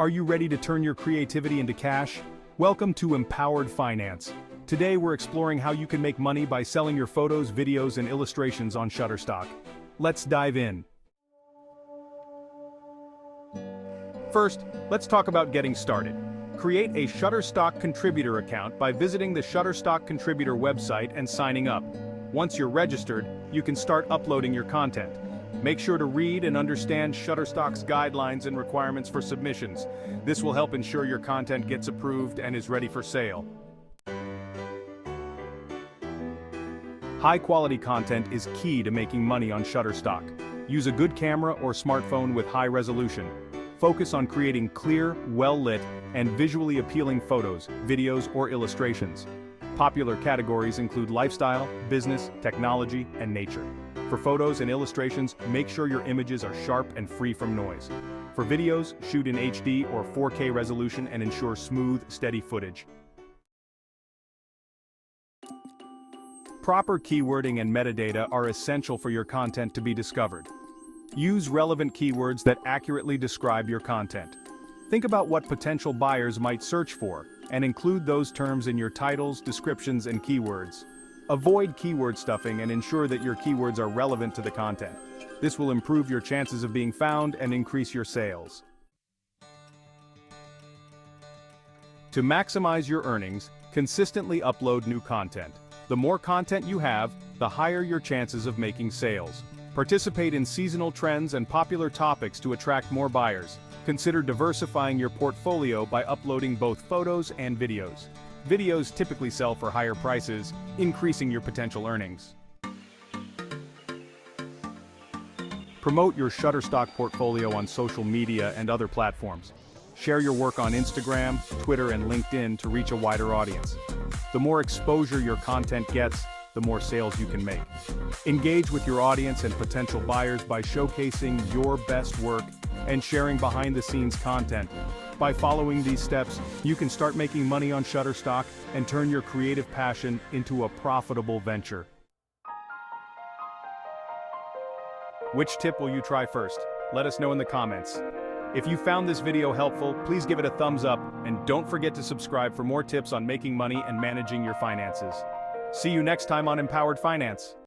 Are you ready to turn your creativity into cash? Welcome to Empowered Finance. Today we're exploring how you can make money by selling your photos, videos, and illustrations on Shutterstock. Let's dive in. First, let's talk about getting started. Create a Shutterstock contributor account by visiting the Shutterstock contributor website and signing up. Once you're registered, you can start uploading your content. Make sure to read and understand Shutterstock's guidelines and requirements for submissions. This will help ensure your content gets approved and is ready for sale. High-quality content is key to making money on Shutterstock. Use a good camera or smartphone with high resolution. Focus on creating clear, well-lit, and visually appealing photos, videos, or illustrations. Popular categories include lifestyle, business, technology, and nature. For photos and illustrations, make sure your images are sharp and free from noise. For videos, shoot in HD or 4K resolution and ensure smooth, steady footage. Proper keywording and metadata are essential for your content to be discovered. Use relevant keywords that accurately describe your content. Think about what potential buyers might search for, and include those terms in your titles, descriptions, and keywords. Avoid keyword stuffing and ensure that your keywords are relevant to the content. This will improve your chances of being found and increase your sales. To maximize your earnings, consistently upload new content. The more content you have, the higher your chances of making sales. Participate in seasonal trends and popular topics to attract more buyers. Consider diversifying your portfolio by uploading both photos and videos. Videos typically sell for higher prices, increasing your potential earnings. Promote your Shutterstock portfolio on social media and other platforms. Share your work on Instagram, Twitter, and LinkedIn to reach a wider audience. The more exposure your content gets, the more sales you can make. Engage with your audience and potential buyers by showcasing your best work and sharing behind-the-scenes content. By following these steps, you can start making money on Shutterstock and turn your creative passion into a profitable venture. Which tip will you try first? Let us know in the comments. If you found this video helpful, please give it a thumbs up, and don't forget to subscribe for more tips on making money and managing your finances. See you next time on Empowered Finance.